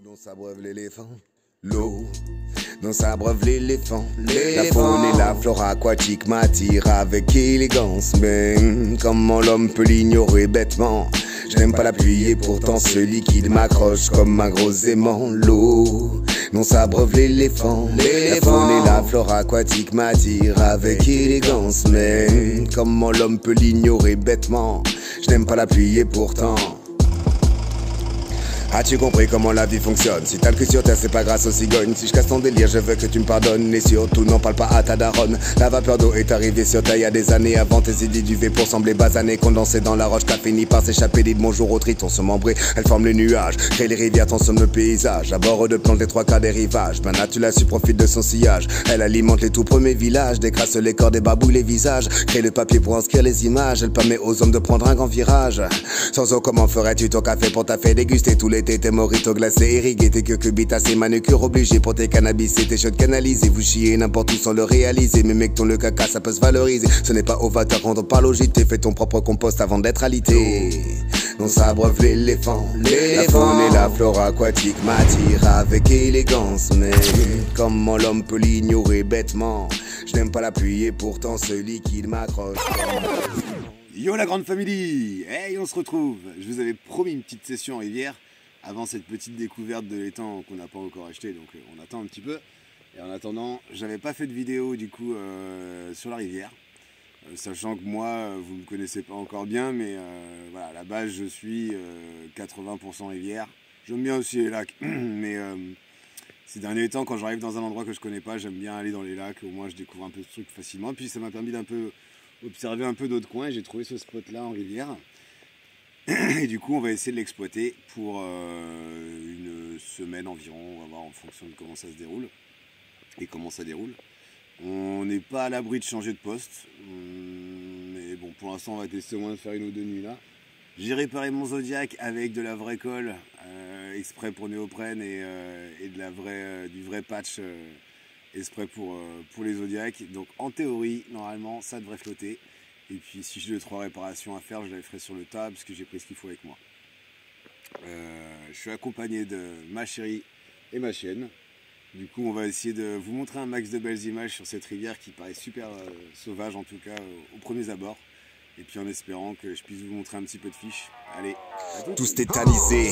dont s'abreuve l'éléphant. L'eau dont s'abreuve l'éléphant. La faune et la flore aquatique m'attirent avec élégance. Mais comment l'homme peut l'ignorer bêtement? Je n'aime pas l'appuyer, pourtant ce liquide m'accroche comme un gros aimant. L'eau dont s'abreuve l'éléphant. La faune et la flore aquatique m'attirent avec élégance. Mais comment l'homme peut l'ignorer bêtement? Je n'aime pas l'appuyer, pourtant. As-tu compris comment la vie fonctionne? Si t'as le cul sur terre, c'est pas grâce aux cigognes. Si je casse ton délire, je veux que tu me pardonnes. Et surtout, n'en parle pas à ta daronne. La vapeur d'eau est arrivée sur terre il y a des années. Avant tes idées d'UV pour sembler basanées, condensées dans la roche, t'as fini par s'échapper. Dites bonjour au triton se membrer. Elle forme les nuages, crée les rivières, transforme le paysage. À bord de plantes les trois quarts des rivages. Ben là, tu la su, profite de son sillage. Elle alimente les tout premiers villages, décrasse les corps, des babouilles, les visages. Crée le papier pour inscrire les images. Elle permet aux hommes de prendre un grand virage. Sans eau, comment ferais-tu ton café pour ta fait déguster tout l'été tes mojitos glacés, irrigués, tes cucurbitacées, manucure obligée pour tes cannabis et tes shots canalisés. Vous chiez n'importe où sans le réaliser. Mais mec, ton le caca, ça peut se valoriser. Ce n'est pas au vateur quand on parle au JT. Fais ton propre compost avant d'être alité. On s'abreuve l'éléphant. La faune et la flore aquatique m'attirent avec élégance. Mais comment l'homme peut l'ignorer bêtement? Je n'aime pas l'appuyer, pourtant ce liquide m'accroche. Yo la grande famille, hey, on se retrouve. Je vous avais promis une petite session en rivière avant cette petite découverte de l'étang qu'on n'a pas encore acheté, donc on attend un petit peu. Et en attendant, j'avais pas fait de vidéo du coup sur la rivière, sachant que moi, vous me connaissez pas encore bien, mais voilà, à la base je suis 80% rivière. J'aime bien aussi les lacs, mais ces derniers temps, quand j'arrive dans un endroit que je connais pas, j'aime bien aller dans les lacs. Au moins je découvre un peu de trucs facilement, puis ça m'a permis d'un peu observer un peu d'autres coins. J'ai trouvé ce spot là en rivière. Et du coup, on va essayer de l'exploiter pour une semaine environ. On va voir en fonction de comment ça se déroule et comment ça déroule. On n'est pas à l'abri de changer de poste. Mais bon, pour l'instant, on va tester au moins de faire une ou deux nuits là. J'ai réparé mon Zodiac avec de la vraie colle exprès pour néoprène et du vrai patch exprès pour les Zodiacs. Donc en théorie, normalement, ça devrait flotter. Et puis si j'ai 2-3 réparations à faire, je les ferai sur le tas parce que j'ai pris ce qu'il faut avec moi. Je suis accompagné de ma chérie et ma chienne. Du coup, on va essayer de vous montrer un max de belles images sur cette rivière qui paraît super sauvage, en tout cas aux premiers abords. Et puis en espérant que je puisse vous montrer un petit peu de fiche. Allez, tous tétanisés,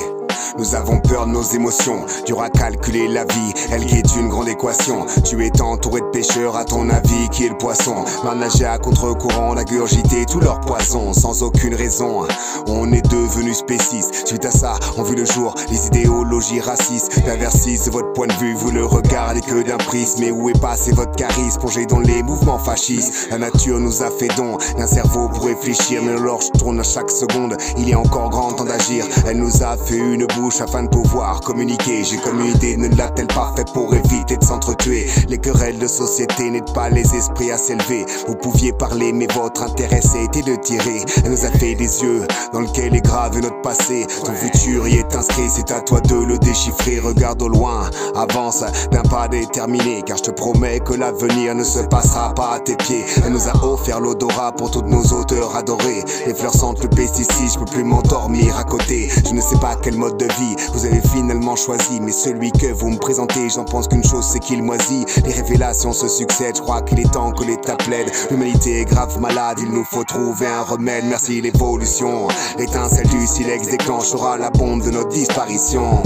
nous avons peur de nos émotions. Dur à calculer la vie, elle qui est une grande équation. Tu es entouré de pêcheurs, à ton avis, qui est le poisson? Nager à contre-courant, on a gurgité tous leurs poissons sans aucune raison. On est devenus spécistes. Suite à ça, on vit le jour les idéologies racistes. Perversisent votre point de vue, vous le regardez que d'un prisme. Mais où est passé votre charisme, plongé dans les mouvements fascistes? La nature nous a fait don d'un cerveau pour réfléchir, mais l'horloge tourne à chaque seconde. Il est encore grand temps d'agir. Elle nous a fait une bouche afin de pouvoir communiquer. J'ai comme une idée, ne l'a-t-elle pas fait pour éviter de s'entretuer? Les querelles de société n'aident pas les esprits à s'élever. Vous pouviez parler, mais votre intérêt c'était de tirer. Elle nous a fait des yeux dans lesquels est gravé notre passé. Ton futur y est inscrit, c'est à toi de le déchiffrer. Regarde au loin, avance d'un pas déterminé, car je te promets que l'avenir ne se passera pas à tes pieds. Elle nous a offert l'odorat pour toutes nos auteurs adorés. Les fleurs sentent le pesticide, je peux plus m'endormir à côté. Je ne sais pas quel mode de vie vous avez finalement choisi, mais celui que vous me présentez, j'en pense qu'une chose, c'est qu'il moisit. Les révélations se succèdent, je crois qu'il est temps que l'État plaide. L'humanité est grave malade, il nous faut trouver un remède. Merci l'évolution, l'étincelle du silex déclenchera la bombe de notre disparition.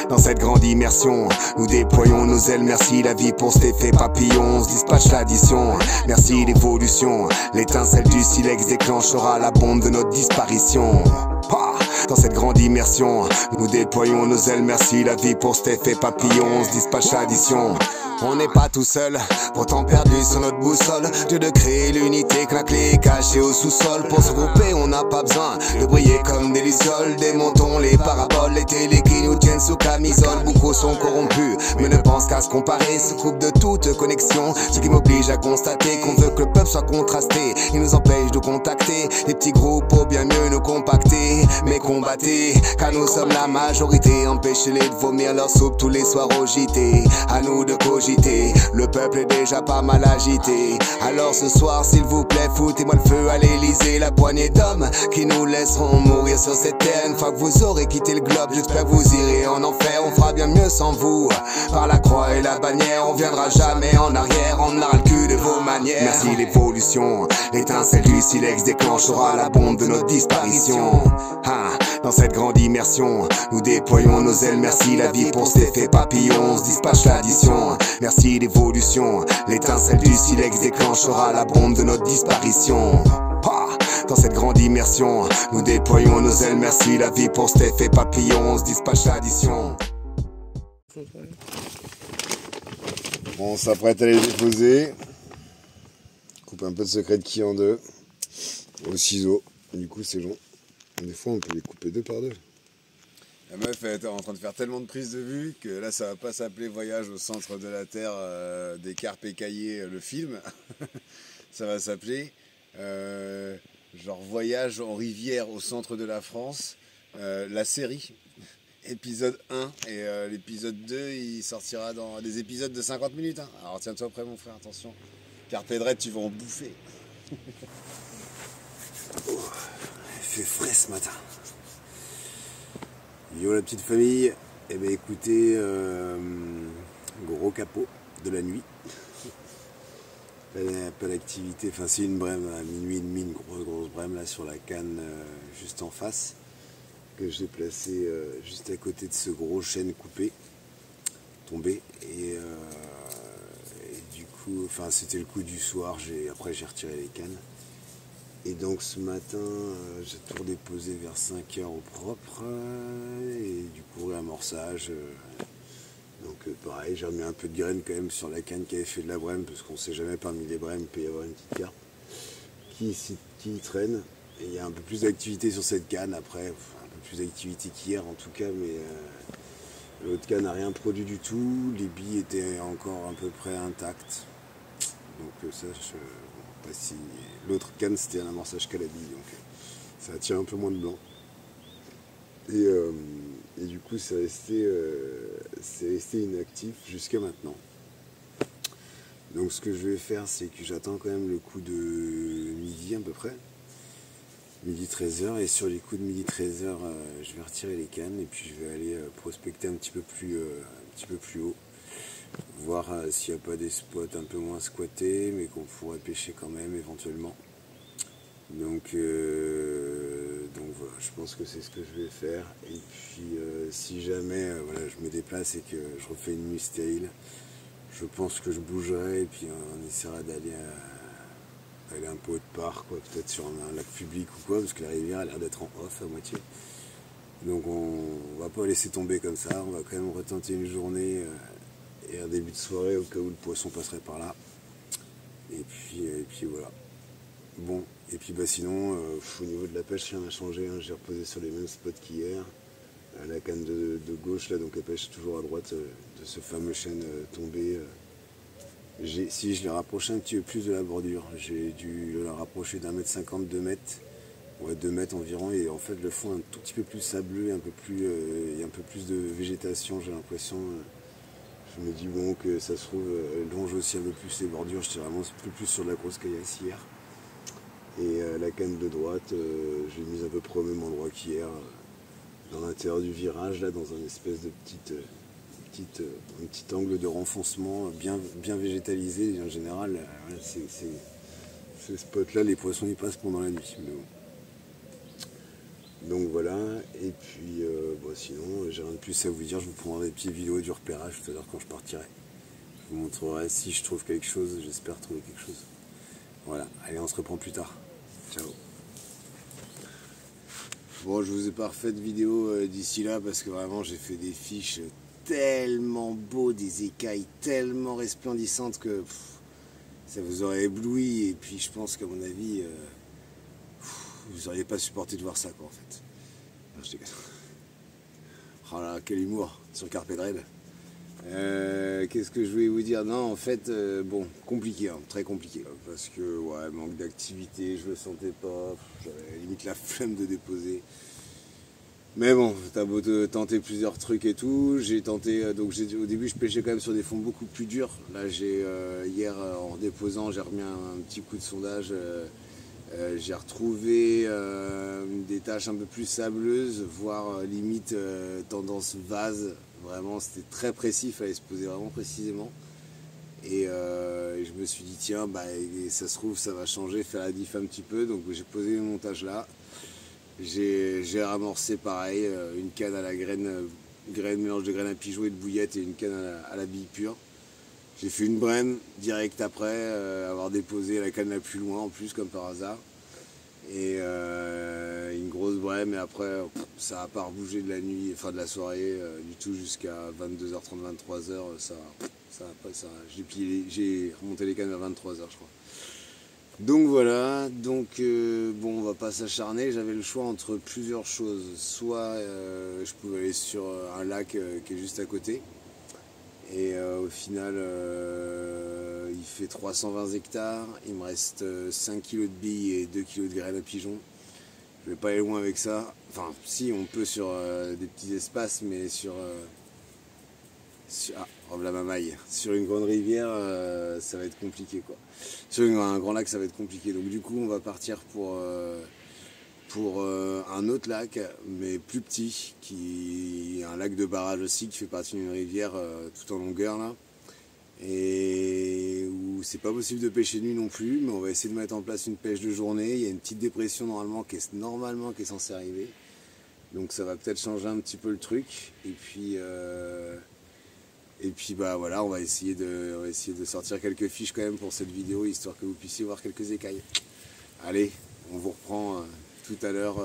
Dans cette grande immersion, nous déployons nos ailes. Merci la vie pour cet effet papillon, on se dispatche l'addition. Merci l'évolution, l'étincelle du silex déclenchera la bombe de notre disparition. Dans cette grande immersion, nous déployons nos ailes. Merci la vie pour cet effet papillon, on se dispatche l'addition. On n'est pas tout seul, pourtant perdu sur notre boussole. Dieu de créer l'unité, que la clé est cachée au sous-sol. Pour se grouper, on n'a pas besoin de briller comme des lucioles. Démontons les paraboles, les télés qui nous tiennent sous camisole. Beaucoup sont corrompus, mais ne pensent qu'à se comparer. Se coupent de toute connexion, ce qui m'oblige à constater qu'on veut que le peuple soit contrasté. Il nous empêche de contacter des petits groupes pour bien mieux nous compacter. Mais combattez, car nous sommes la majorité. Empêchez-les de vomir leur soupe tous les soirs au JT. À nous de cogiter, le peuple est déjà pas mal agité. Alors ce soir s'il vous plaît, foutez-moi le feu à l'Elysée. La poignée d'hommes qui nous laisseront mourir sur cette terre. Une fois que vous aurez quitté le globe, j'espère que vous irez en enfer, on fera bien mieux sans vous. Par la croix et la bannière, on viendra jamais en arrière, on n'aura le cul de vos manières. Merci l'évolution, l'étincelle du silex déclenchera la bombe de notre disparition. Dans cette grande immersion, nous déployons nos ailes, merci la vie pour cet effet papillon, on se dispatche l'addition. Merci l'évolution, l'étincelle du silex déclenchera la bombe de notre disparition. Dans cette grande immersion, nous déployons nos ailes, merci la vie pour cet effet papillon, on se dispatche l'addition. On s'apprête à les déposer. Coupe un peu de secret de qui en deux. Au ciseau. Du coup, c'est long. Des fois, on peut les couper deux par deux. La meuf est en train de faire tellement de prises de vue que là, ça va pas s'appeler Voyage au centre de la Terre des carpes écaillées, le film. Ça va s'appeler genre Voyage en rivière au centre de la France, la série. Épisode 1 et l'épisode 2 il sortira dans des épisodes de 50 minutes. Alors tiens-toi prêt mon frère, attention. Carpe Dread, tu vas en bouffer. Il fait frais ce matin. Yo la petite famille, eh bien écoutez, gros capot de la nuit. Pas d'activité, enfin c'est une brème à minuit et demi, une grosse brème là sur la canne juste en face. Que j'ai placé juste à côté de ce gros chêne coupé, tombé, et du coup, enfin c'était le coup du soir, après j'ai retiré les cannes, et donc ce matin j'ai tout redéposé vers 5h au propre, et du coup réamorçage, donc pareil, j'ai remis un peu de graines quand même sur la canne qui avait fait de la brème, parce qu'on sait jamais parmi les brèmes, il peut y avoir une petite carpe qui traîne, et il y a un peu plus d'activité sur cette canne après. Plus d'activité qu'hier en tout cas, mais l'autre canne n'a rien produit du tout, les billes étaient encore à peu près intactes, donc ça je pas si l'autre canne c'était un amorçage qu'à la bille, donc ça attire un peu moins de blanc, et du coup c'est resté inactif jusqu'à maintenant. Donc ce que je vais faire, c'est que j'attends quand même le coup de midi à peu près, midi 13h, et sur les coups de midi 13h je vais retirer les cannes et puis je vais aller prospecter un petit peu plus haut, voir s'il n'y a pas des spots un peu moins squattés mais qu'on pourrait pêcher quand même éventuellement. Donc voilà, je pense que c'est ce que je vais faire, et puis si jamais voilà, je me déplace et que je refais une nuit stérile, je pense que je bougerai et puis on essaiera d'aller un peu autre part, quoi, peut-être sur un lac public ou quoi, parce que la rivière a l'air d'être en off à moitié. Donc on va pas laisser tomber comme ça, on va quand même retenter une journée et un début de soirée au cas où le poisson passerait par là. Et puis voilà. Bon, et puis sinon, au niveau de la pêche, rien n'a changé, hein. J'ai reposé sur les mêmes spots qu'hier. La canne de gauche, là, donc elle pêche toujours à droite de ce fameux chêne tombé. Si je l'ai rapproché un petit peu plus de la bordure, j'ai dû la rapprocher d'1,50 m, 2 mètres, ouais 2 mètres environ, et en fait le fond est un tout petit peu plus sableux, il y a un peu plus de végétation, j'ai l'impression. Je me dis bon que ça se trouve longe aussi un peu plus les bordures, j'étais vraiment un peu plus sur de la grosse caillasse hier. Et la canne de droite, j'ai mise à peu près au même endroit qu'hier, dans l'intérieur du virage, là, dans un espèce de un petit angle de renfoncement bien végétalisé. En général, ces spots-là, les poissons y passent pendant la nuit. Mais bon. Donc voilà, et puis sinon, j'ai rien de plus à vous dire. Je vous prendrai des petites vidéos du repérage tout à l'heure quand je partirai. Je vous montrerai si je trouve quelque chose, j'espère trouver quelque chose. Voilà, allez, on se reprend plus tard. Ciao. Bon, je vous ai pas refait de vidéo d'ici là parce que vraiment j'ai fait des fiches tellement beaux, des écailles tellement resplendissantes que ça vous aurait ébloui, et puis je pense qu'à mon avis vous n'auriez pas supporté de voir ça, quoi, en fait. Non, je déconne. Oh là, quel humour sur Carpe Dread. Qu'est-ce que je voulais vous dire? Non, en fait, bon, compliqué, hein, très compliqué, parce que, ouais, manque d'activité, je le sentais pas, j'avais limite la flemme de déposer. Mais bon, t'as beau tenter plusieurs trucs et tout, j'ai tenté, donc au début je pêchais quand même sur des fonds beaucoup plus durs. Là, hier, en redéposant, j'ai remis un petit coup de sondage J'ai retrouvé des taches un peu plus sableuses, voire limite tendance vase. Vraiment, c'était très précis, il fallait se poser vraiment précisément. Et je me suis dit, tiens, bah, ça se trouve, ça va changer, faire la diff un petit peu. Donc j'ai posé le montage là. J'ai ramorcé pareil, une canne à la mélange de graines à pigeon et de bouillette et une canne à la bille pure. J'ai fait une brème direct après, avoir déposé la canne la plus loin en plus, comme par hasard. Et une grosse brème, et après ça n'a pas rebougé de la nuit, enfin de la soirée du tout jusqu'à 22h30, 23h. J'ai remonté les cannes à 23h je crois. Donc voilà, bon, on va pas s'acharner. J'avais le choix entre plusieurs choses. Soit je pouvais aller sur un lac qui est juste à côté. Et au final, il fait 320 hectares. Il me reste 5 kg de billes et 2 kg de graines à pigeon. Je vais pas aller loin avec ça. Enfin, si, on peut sur des petits espaces, mais voilà ma maille. Sur une grande rivière, ça va être compliqué quoi. Sur un grand lac, ça va être compliqué. Donc du coup, on va partir pour un autre lac, mais plus petit, qui est un lac de barrage aussi, qui fait partie d'une rivière tout en longueur là. Et où c'est pas possible de pêcher nuit non plus, mais on va essayer de mettre en place une pêche de journée. Il y a une petite dépression normalement qui est censée arriver. Donc ça va peut-être changer un petit peu le truc. Et puis bah voilà, on va essayer de sortir quelques fiches quand même pour cette vidéo, histoire que vous puissiez voir quelques écailles. Allez, on vous reprend tout à l'heure,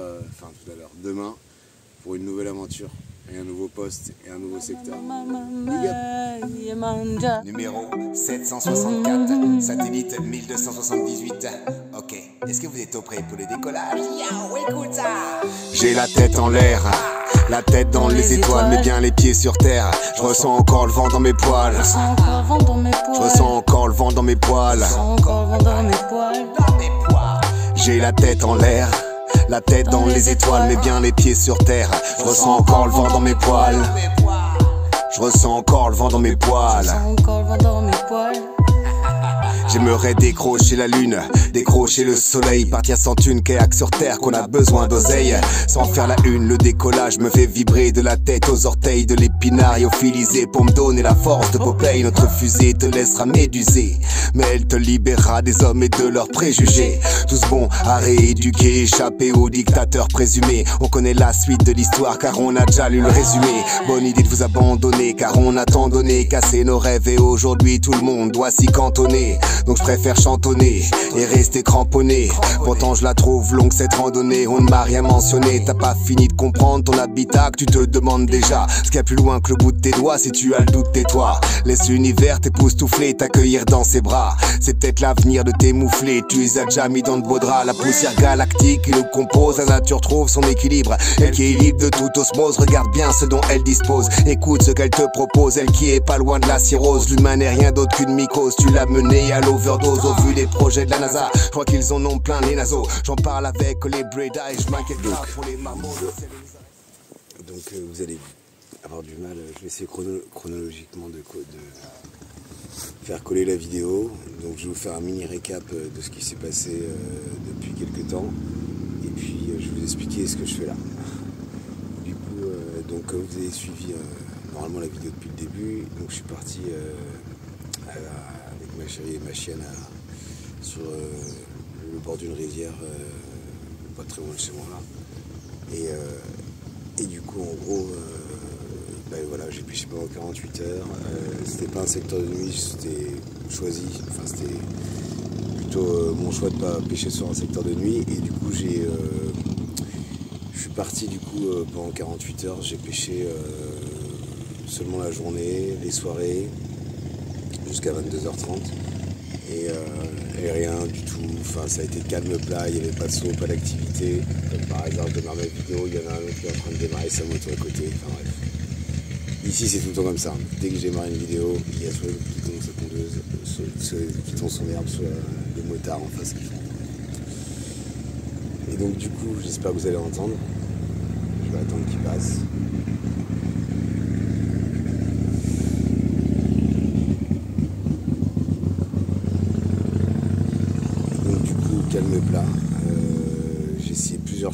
demain, pour une nouvelle aventure, et un nouveau poste, et un nouveau secteur. Numéro 764, satellite 1278. Ok, est-ce que vous êtes au prêt pour le décollage? Yo, écoute ça. J'ai la tête en l'air, la tête dans les étoiles, mais bien les pieds sur terre. Je ressens encore le vent dans mes poils. Je ressens encore le vent dans mes poils. J'ai la tête en l'air, la tête dans les étoiles, mais bien les pieds sur terre. Je ressens encore le vent dans mes poils. Je ressens encore le vent dans mes poils. J'aimerais décrocher la lune, décrocher le soleil, partir sans thune, kayak sur terre, qu'on a besoin d'oseille. Sans faire la une, le décollage me fait vibrer de la tête aux orteils, de l'épinard lyophilisé pour me donner la force de Popeye. Notre fusée te laissera méduser, mais elle te libérera des hommes et de leurs préjugés. Tous bons à rééduquer, échapper aux dictateurs présumés. On connaît la suite de l'histoire car on a déjà lu le résumé. Bonne idée de vous abandonner car on a tant donné, cassé nos rêves et aujourd'hui tout le monde doit s'y cantonner. Donc je préfère chantonner et rester cramponné. Pourtant je la trouve longue cette randonnée. On ne m'a rien mentionné, t'as pas fini de comprendre ton habitat que tu te demandes déjà ce qu'il y a plus loin que le bout de tes doigts. Si tu as le doute, tais-toi. Laisse l'univers t'époustoufler, t'accueillir dans ses bras. C'est peut-être l'avenir de tes mouflés. Tu les as déjà mis dans de beaux draps. La poussière galactique qui nous compose, la nature trouve son équilibre. Elle qui est libre de toute osmose, regarde bien ce dont elle dispose. Écoute ce qu'elle te propose, elle qui est pas loin de la cirrhose. L'humain n'est rien d'autre qu'une mycose. Tu l'as menée à l'overdose au vu des projets de la NASA. Je crois qu'ils en ont plein les naseaux. J'en parle avec les Breda et je m'inquiète pas pour les marmots. Donc vous allez avoir du mal, je vais essayer chronologiquement de faire coller la vidéo. Donc je vais vous faire un mini récap de ce qui s'est passé depuis quelques temps. Et puis je vais vous expliquer ce que je fais là. Du coup, donc comme vous avez suivi normalement la vidéo depuis le début, donc je suis parti avec ma chérie et ma chienne sur le bord d'une rivière, pas très loin de chez moi là. Et du coup en gros ben voilà, j'ai pêché pendant 48 heures. C'était pas un secteur de nuit, c'était choisi, enfin c'était plutôt mon choix de pas pêcher sur un secteur de nuit. Et du coup je suis parti du coup pendant 48 heures, j'ai pêché seulement la journée, les soirées, jusqu'à 22h30. Et rien du tout, enfin ça a été calme plat, il n'y avait pas de saut, pas d'activité. Comme par hasard, je démarre ma vidéo, il y en a un autre qui est en train de démarrer sa moto à côté, enfin bref. Ici c'est tout le temps comme ça, dès que je démarre une vidéo, il y a soit qui tombe sa tondeuse, soit qui tombe son herbe, soit le motard en face qui font. Et donc du coup, j'espère que vous allez entendre. Je vais attendre qu'il passe. Calme plat,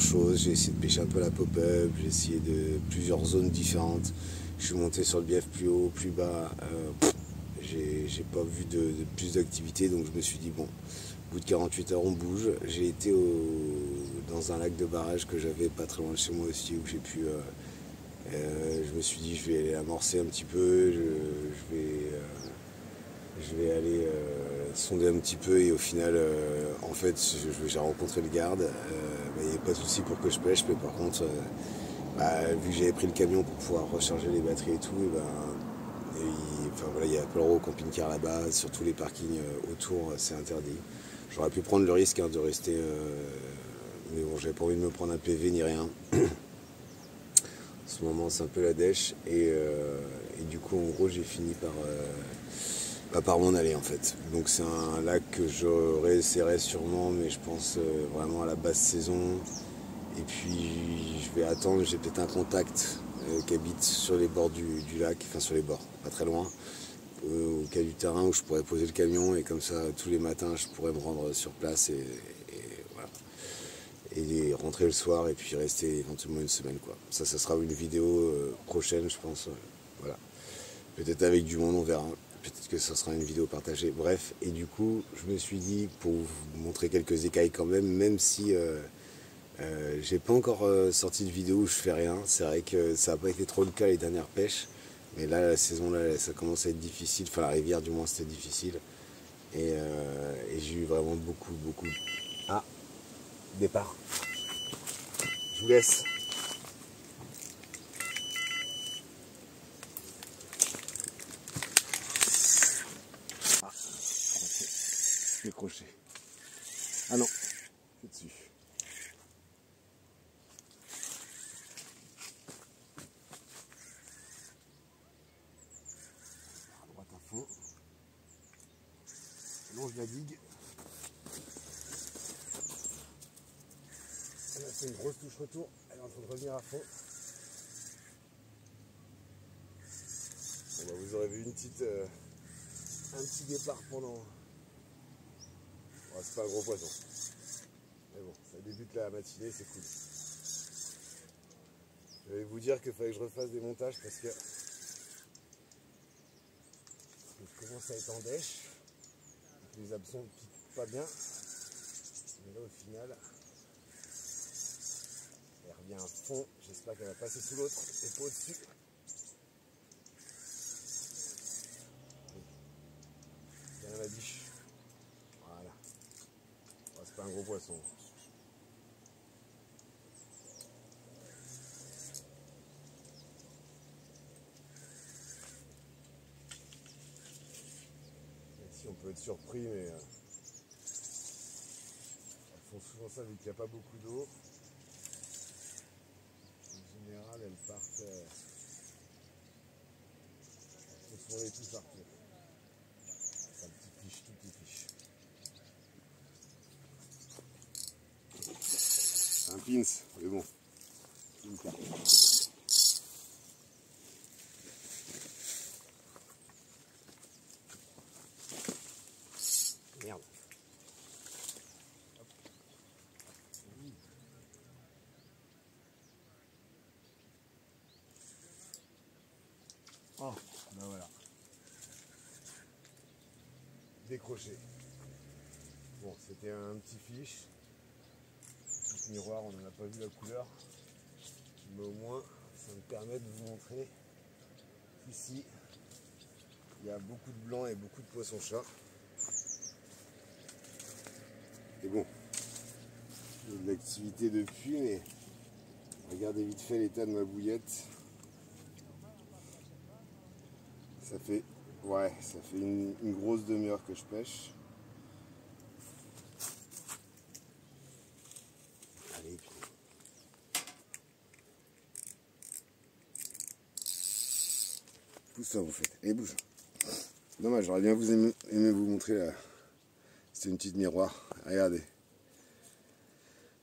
plusieurs choses. J'ai essayé de pêcher un peu la pop-up, j'ai essayé de plusieurs zones différentes. Je suis monté sur le bief plus haut, plus bas. J'ai pas vu de plus d'activité, donc je me suis dit bon, au bout de 48 heures on bouge. J'ai été dans un lac de barrage que j'avais pas très loin de chez moi aussi, où j'ai pu je me suis dit je vais aller amorcer un petit peu, je vais aller sonder un petit peu, et au final en fait j'ai rencontré le garde. Il n'y avait pas de souci pour que je pêche, mais par contre vu que j'avais pris le camion pour pouvoir recharger les batteries et tout, il n'y a pas le droit au camping-car là-bas, sur tous les parkings autour c'est interdit. J'aurais pu prendre le risque de rester, mais bon, j'avais pas envie de me prendre un PV ni rien. En ce moment c'est un peu la dèche, et du coup en gros j'ai fini par m'en aller en fait. Donc c'est un lac que je réessayerai sûrement, mais je pense vraiment à la basse saison. Et puis je vais attendre, j'ai peut-être un contact qui habite sur les bords du lac, enfin sur les bords, pas très loin, au cas du terrain, où je pourrais poser le camion, et comme ça tous les matins je pourrais me rendre sur place et voilà. Et rentrer le soir et puis rester éventuellement une semaine quoi. Ça sera une vidéo prochaine je pense. Voilà. Peut-être avec du monde, on verra. Peut-être que ça sera une vidéo partagée. Bref, et du coup je me suis dit, pour vous montrer quelques écailles quand même si j'ai pas encore sorti de vidéo où je fais rien. C'est vrai que ça n'a pas été trop le cas les dernières pêches, mais là la saison là ça commence à être difficile, enfin la rivière du moins c'était difficile, et j'ai eu vraiment beaucoup. Ah, départ. Je vous laisse. Ah, je vais crocher. Ah non, c'est dessus. À droite à fond. Longe la digue. Là, c'est une grosse touche retour. Elle est en train de revenir à fond. Bon, bah, vous aurez vu un petit départ pendant. Bon, c'est pas un gros poisson. Mais bon, ça débute la matinée, c'est cool. Je vais vous dire qu'il fallait que je refasse des montages parce que je commence à être en dèche. Les hameçons ne piquent pas bien. Mais là, au final, elle revient à fond. J'espère qu'elle va passer sous l'autre et pas au-dessus. Bien la biche. Voilà. Oh, c'est pas un gros poisson. Ici, on peut être surpris, mais elles font souvent ça vu qu'il n'y a pas beaucoup d'eau. En général, elles partent. Elles font les tout partir. C'est un petit fiche, tout petit fiche. C'est un pince, mais bon. Merde. Oh, ben voilà. Décroché. Bon, c'était un petit fiche. Petit miroir, on n'en a pas vu la couleur. Mais au moins, ça me permet de vous montrer qu'ici, il y a beaucoup de blancs et beaucoup de poissons-chats. Et bon, il y a de l'activité depuis, mais regardez vite fait l'état de ma bouillette. Ça fait une grosse demi-heure que je pêche. Allez, pousse ça vous faites. Et bouge. Dommage, j'aurais bien aimé vous montrer là. C'est une petite miroir. Regardez.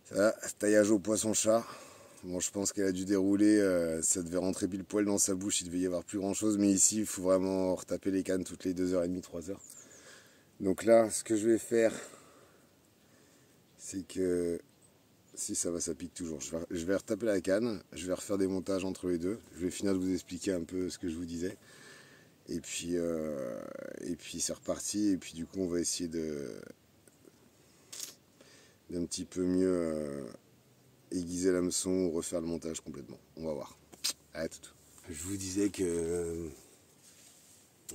Ça, taillage au poisson-chat. Bon, je pense qu'elle a dû dérouler, ça devait rentrer pile poil dans sa bouche, il devait y avoir plus grand chose, mais ici il faut vraiment retaper les cannes toutes les 2h30, 3h. Donc là, ce que je vais faire, c'est que si ça va, ça pique toujours. Je vais retaper la canne, je vais refaire des montages entre les deux. Je vais finir de vous expliquer un peu ce que je vous disais. Et puis c'est reparti. Et puis du coup, on va essayer d'un petit peu mieux aiguiser l'hameçon ou refaire le montage complètement. On va voir. À tout. Je vous disais que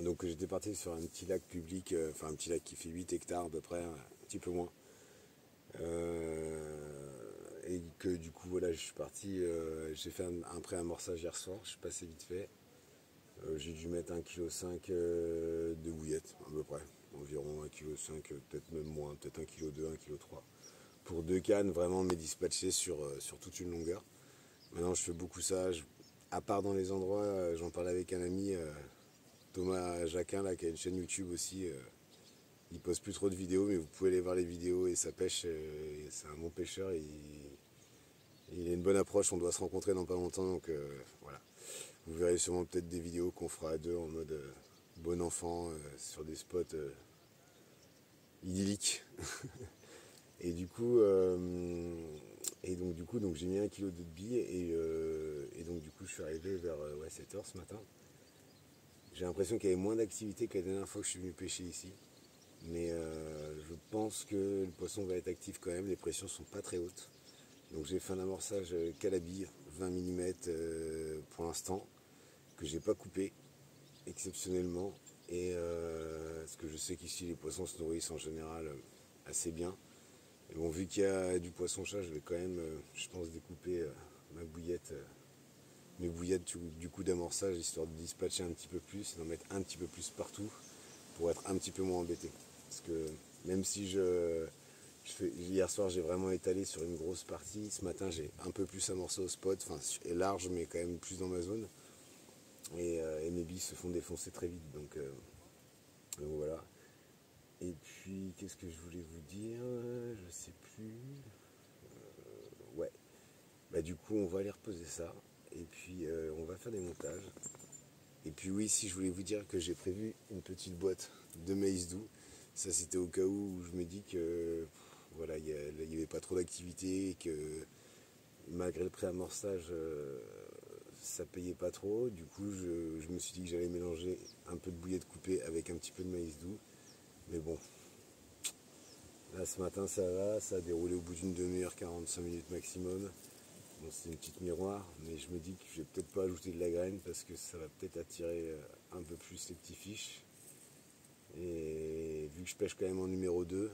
donc j'étais parti sur un petit lac public, enfin un petit lac qui fait 8 hectares à peu près, un petit peu moins. Et que du coup voilà, je suis parti, j'ai fait un pré-amorçage hier soir, je suis passé vite fait. J'ai dû mettre 1,5 kg de bouillette à peu près, environ 1,5 kg, peut-être même moins, peut-être 1,2 kg, 1,3 kg. Pour 2 cannes, vraiment mais dispatchées sur toute une longueur. Maintenant je fais beaucoup ça, à part dans les endroits, j'en parlais avec un ami, Thomas Jacquin, là, qui a une chaîne YouTube aussi. Il poste plus trop de vidéos, mais vous pouvez aller voir les vidéos et sa pêche. C'est un bon pêcheur et il a une bonne approche. On doit se rencontrer dans pas longtemps, donc voilà. Vous verrez sûrement peut-être des vidéos qu'on fera à deux en mode bon enfant sur des spots idylliques. Et du coup, donc j'ai mis 1 kg de billes et donc du coup je suis arrivé vers 7 h ce matin. J'ai l'impression qu'il y avait moins d'activité que la dernière fois que je suis venu pêcher ici. Mais je pense que le poisson va être actif quand même, les pressions sont pas très hautes. Donc j'ai fait un amorçage calabi, 20 mm pour l'instant, que j'ai pas coupé exceptionnellement. Et parce que je sais qu'ici les poissons se nourrissent en général assez bien. Et bon, vu qu'il y a du poisson-chat, je vais quand même, je pense, découper ma bouillette. Mes bouillettes du coup d'amorçage, histoire de dispatcher un petit peu plus et d'en mettre un petit peu plus partout pour être un petit peu moins embêté. Parce que même si hier soir j'ai vraiment étalé sur une grosse partie, ce matin j'ai un peu plus amorcé au spot, enfin large mais quand même plus dans ma zone. Et mes billes se font défoncer très vite, donc voilà. Et puis qu'est-ce que je voulais vous dire, je sais plus. Ouais. Bah du coup on va aller reposer ça. Et puis on va faire des montages. Et puis oui, si je voulais vous dire que j'ai prévu une petite boîte de maïs doux. Ça c'était au cas où je me dis que voilà, il n'y avait pas trop d'activité et que malgré le pré-amorçage, ça payait pas trop. Du coup, je me suis dit que j'allais mélanger un peu de bouillette coupée avec un petit peu de maïs doux. Mais bon, là ce matin ça va, ça a déroulé au bout d'une demi-heure, 45 minutes maximum. Bon, c'est une petite miroir, mais je me dis que je vais peut-être pas ajouter de la graine parce que ça va peut-être attirer un peu plus les petits fiches. Et vu que je pêche quand même en numéro 2,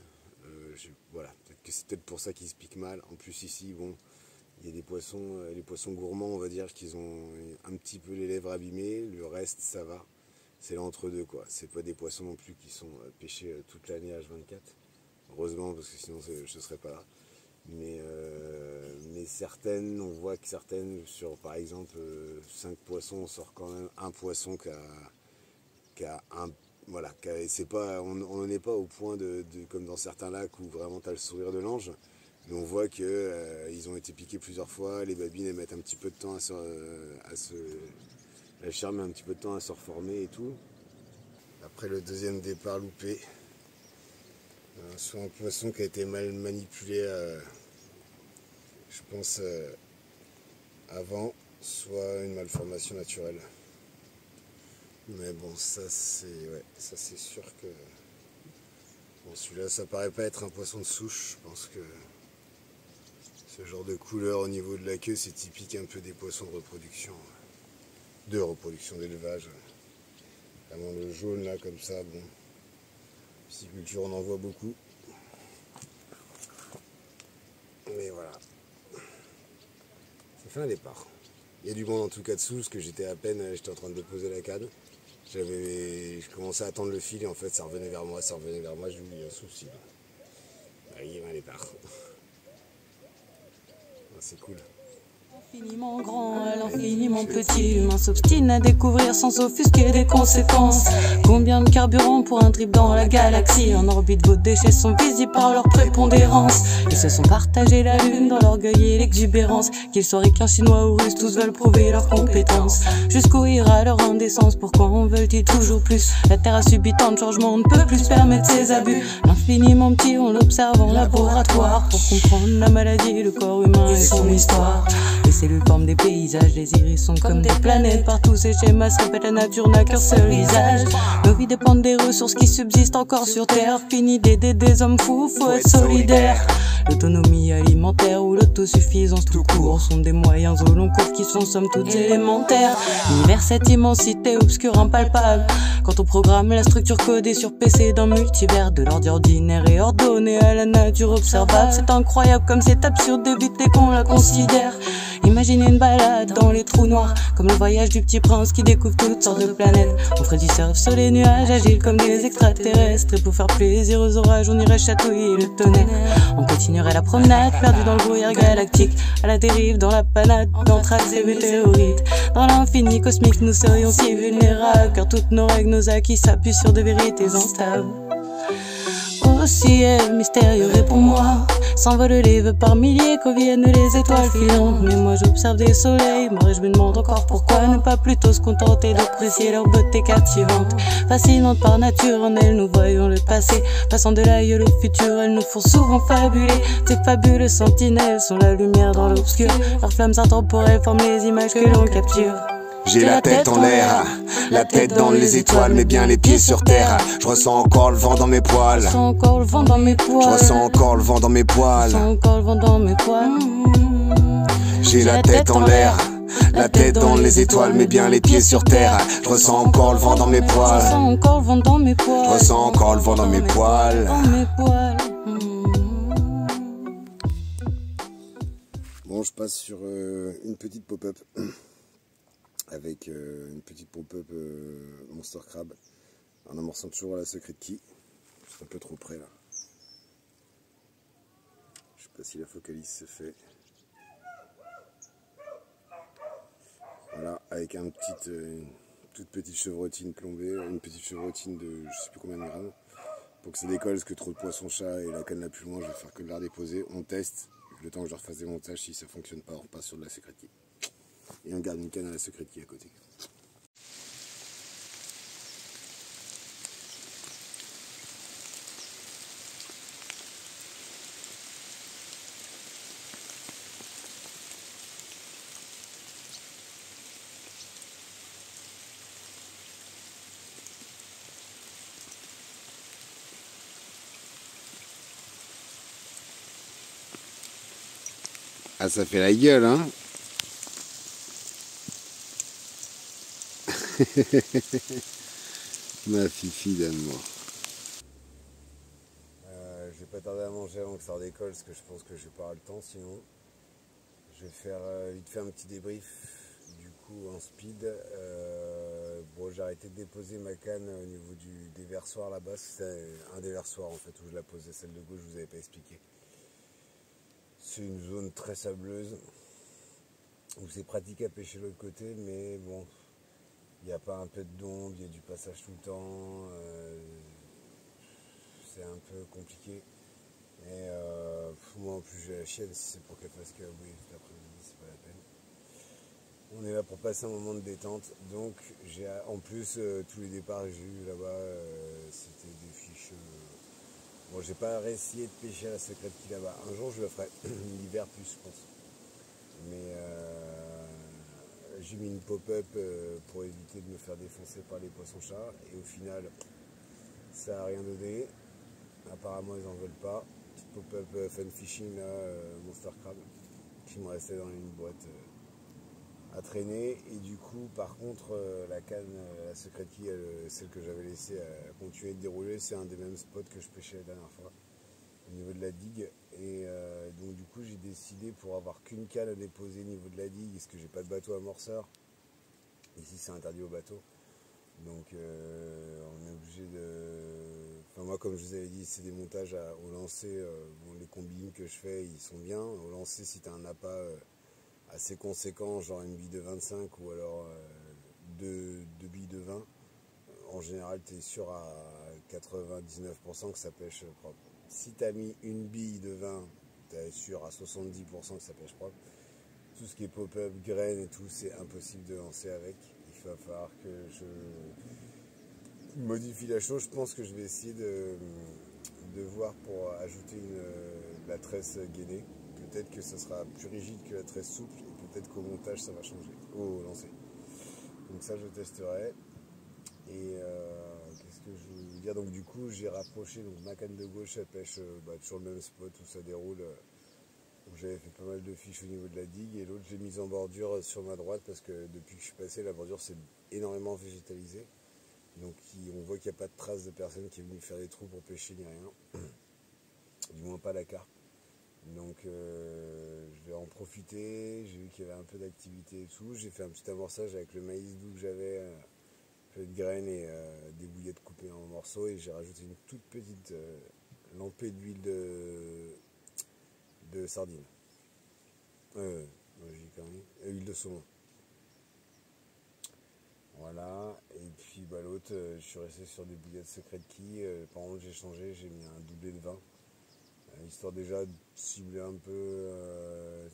voilà, c'est peut-être pour ça qu'ils se piquent mal. En plus ici, bon, il y a des poissons, les poissons gourmands, on va dire qu'ils ont un petit peu les lèvres abîmées, le reste ça va. C'est l'entre-deux quoi, c'est pas des poissons non plus qui sont pêchés toute l'année H24. Heureusement parce que sinon je ne serais pas là. Mais certaines, on voit que certaines, sur par exemple 5 poissons, on sort quand même un poisson qui a un. Voilà, c'est pas, on n'en est pas au point comme dans certains lacs où vraiment tu as le sourire de l'ange. Mais on voit qu'ils ont été piqués plusieurs fois, les babines elles mettent un petit peu de temps la chair met un petit peu de temps à se reformer et tout. Après le deuxième départ loupé, soit un poisson qui a été mal manipulé, je pense, avant, soit une malformation naturelle. Mais bon, ça c'est sûr que... Bon, celui-là, ça paraît pas être un poisson de souche. Je pense que ce genre de couleur au niveau de la queue, c'est typique un peu des poissons de reproduction d'élevage. Vraiment le jaune là, comme ça, bon. Pisciculture, on en voit beaucoup. Mais voilà. Ça fait un départ. Il y a du monde en tout cas dessous, parce que j'étais en train de déposer la canne. Je commençais à attendre le fil et en fait ça revenait vers moi, j'ai dit il y a un souci là. Bah, il y a un départ. Ah, c'est cool. Infiniment grand, à l'infiniment petit, l'humain s'obstine à découvrir sans s'offusquer des conséquences. Combien de carburant pour un trip dans la galaxie? En orbite, vos déchets sont visibles par leur prépondérance. Ils se sont partagés la lune dans l'orgueil et l'exubérance. Qu'ils soient ricains, chinois ou russes, tous veulent prouver leurs compétences. Jusqu'où ira leur indécence? Pourquoi en veulent-ils toujours plus? La terre a subi tant de changements, on ne peut plus se permettre ses abus. L'infiniment petit, on l'observe en laboratoire pour comprendre la maladie, le corps humain et son histoire. Les cellules forment des paysages, les iris sont comme des planètes. Partout ces schémas se répètent, la nature n'a qu'un seul visage. Nos vies dépendent des ressources qui subsistent encore sur Terre. Fini d'aider des hommes fous, faut être solidaire. L'autonomie alimentaire ou l'autosuffisance tout court sont des moyens au long cours qui sont somme toute élémentaires. L'univers, cette immensité obscure, impalpable. Quand on programme la structure codée sur PC d'un multivers, de l'ordre ordinaire et ordonné à la nature observable. C'est incroyable comme c'est absurde d'éviter qu'on la considère. Imaginez une balade dans les trous noirs, comme le voyage du petit prince qui découvre toutes sortes de planètes. On ferait du surf sur les nuages, agiles comme des extraterrestres. Et pour faire plaisir aux orages, on irait chatouiller le tonnerre. On continuerait la promenade, perdu dans le brouillard galactique, à la dérive, dans la panade, d'anthrax et météorites. Dans l'infini cosmique, nous serions si vulnérables, car toutes nos règles, nos acquis s'appuient sur des vérités instables. Au ciel mystérieux, réponds-moi. S'envolent les vœux par milliers, quand viennent les étoiles filantes. Mais moi j'observe des soleils, moi je me demande encore pourquoi ne pas plutôt se contenter d'apprécier leur beauté captivante. Fascinante par nature, en elles nous voyons le passé. Passant de l'aïeul au futur, elles nous font souvent fabuler. Ces fabuleuses sentinelles sont la lumière dans l'obscur. Leurs flammes intemporelles forment les images que l'on capture. J'ai la tête en l'air, la tête dans les étoiles, mais bien les pieds sur terre. Je ressens encore le vent dans mes poils. Je ressens encore le vent dans mes poils. Je ressens encore le vent dans mes poils. Je ressens encore le vent dans mes poils. J'ai la tête en l'air, la tête dans les étoiles, mais bien les pieds sur terre. Je ressens encore le vent dans mes poils. Je ressens encore le vent dans mes poils. Je ressens encore le vent dans mes poils. Bon, je passe sur une petite pop-up. Avec une petite pop-up Monster Crab, en amorçant toujours à la Secret Key. Je suis un peu trop près là. Je sais pas si la focalise se fait. Voilà, avec une toute petite chevrotine plombée, une petite chevrotine de je sais plus combien de grammes. Pour que ça décolle, parce que trop de poisson-chat et la canne la plus loin, je vais faire que de la redéposer. On teste, le temps que je refasse des montages, si ça fonctionne pas, on repasse sur de la Secret Key. Et on garde une canne à la Secret Key à côté. Ah, ça fait la gueule, hein. Ma fifi d'amour. Je vais pas tarder à manger avant que ça redécolle parce que je pense que je vais pas avoir le temps sinon. Je vais faire vite fait un petit débrief du coup en speed. Bon, j'ai arrêté de déposer ma canne au niveau du déversoir là-bas. C'est un déversoir en fait où je la posais, celle de gauche je vous avais pas expliqué. C'est une zone très sableuse où c'est pratique à pêcher de l'autre côté, mais bon, il n'y a pas un peu d'ombre, il y a du passage tout le temps, c'est un peu compliqué. Et moi en plus j'ai la chienne, si c'est pour qu'elle fasse que oui, cet après-midi, c'est pas la peine. On est là pour passer un moment de détente, donc j'ai en plus tous les départs que j'ai eu là-bas, c'était des fiches. Bon, j'ai pas réussi de pêcher à la Secret Key là-bas. Un jour je le ferai, l'hiver plus je pense. Mais j'ai mis une pop-up pour éviter de me faire défoncer par les poissons-chats. Et au final, ça n'a rien donné. Apparemment, ils n'en veulent pas. Petite pop-up fun fishing, là, Monster Crab, qui me restait dans une boîte à traîner. Et du coup, par contre, la canne, la Secret Key, celle que j'avais laissée continuer de dérouler, c'est un des mêmes spots que je pêchais la dernière fois, au niveau de la digue. Et donc du coup j'ai décidé, pour avoir qu'une canne à déposer au niveau de la digue, parce que j'ai pas de bateau amorceur, ici c'est interdit au bateau, donc on est obligé de... Enfin moi comme je vous avais dit, c'est des montages au lancer, bon, les combines que je fais ils sont bien, au lancer si tu as un appât assez conséquent, genre une bille de 25 ou alors deux billes de 20, en général tu es sûr à 99% que ça pêche propre. Si tu as mis une bille de 20, tu es sûr à 70% que ça pêche propre. Tout ce qui est pop-up, graines et tout, c'est impossible de lancer avec. Il va falloir que je modifie la chose. Je pense que je vais essayer de voir pour ajouter la tresse gainée. Peut-être que ça sera plus rigide que la tresse souple et peut-être qu'au montage ça va changer, au lancer. Donc ça je testerai. Et qu'est-ce que je voulais vous dire? Donc du coup j'ai rapproché, donc ma canne de gauche elle pêche toujours le même spot où ça déroule. Donc j'avais fait pas mal de fiches au niveau de la digue et l'autre j'ai mis en bordure sur ma droite parce que depuis que je suis passé la bordure c'est énormément végétalisé. Donc on voit qu'il n'y a pas de traces de personne qui est venue faire des trous pour pêcher ni rien. Du moins pas la carpe. Donc je vais en profiter, j'ai vu qu'il y avait un peu d'activité et tout. J'ai fait un petit amorçage avec le maïs doux que j'avais, un peu de graines et des bouillettes coupées en morceaux. Et j'ai rajouté une toute petite lampée d'huile de sardine. Huile de saumon. Voilà, et puis l'autre, je suis resté sur des bouillettes secrètes qui, par contre j'ai changé, j'ai mis un doublé de vin, histoire déjà de cibler un peu,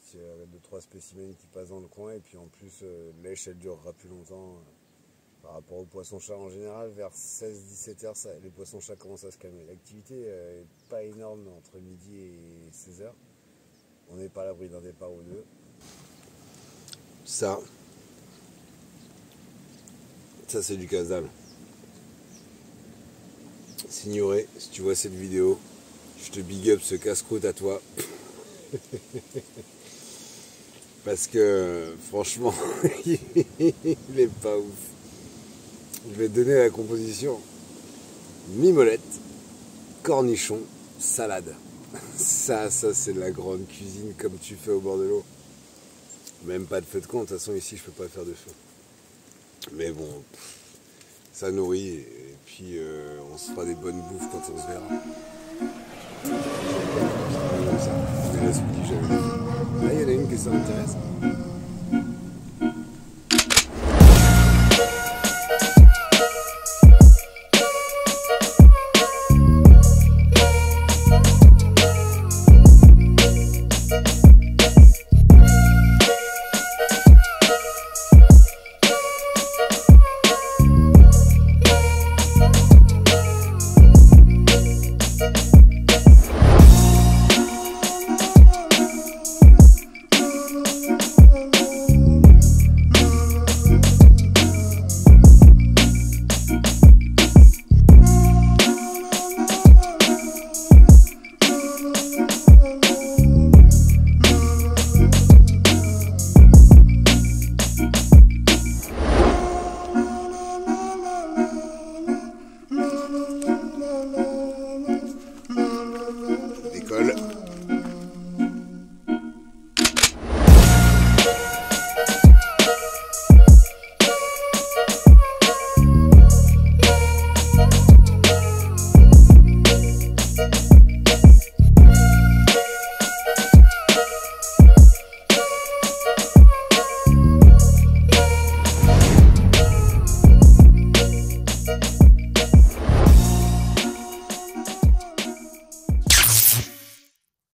s'il y a 2-3 spécimens qui passent dans le coin, et puis en plus l'èche elle durera plus longtemps par rapport aux poissons-chats en général, vers 16-17 heures, les poissons-chats commencent à se calmer. L'activité n'est pas énorme entre midi et 16 heures, on n'est pas à l'abri d'un départ ou deux. Ça c'est du casal. Signoré, si tu vois cette vidéo, je te big up ce casse-croûte à toi. Parce que franchement, il est pas ouf. Je vais te donner la composition. Mimolette, cornichon, salade. Ça c'est de la grande cuisine comme tu fais au bord de l'eau. Même pas de feu de camp, de toute façon ici je peux pas faire de feu. Mais bon, ça nourrit et puis on se fera des bonnes bouffes quand on se verra. Ah, il y en a une que ça m'intéresse.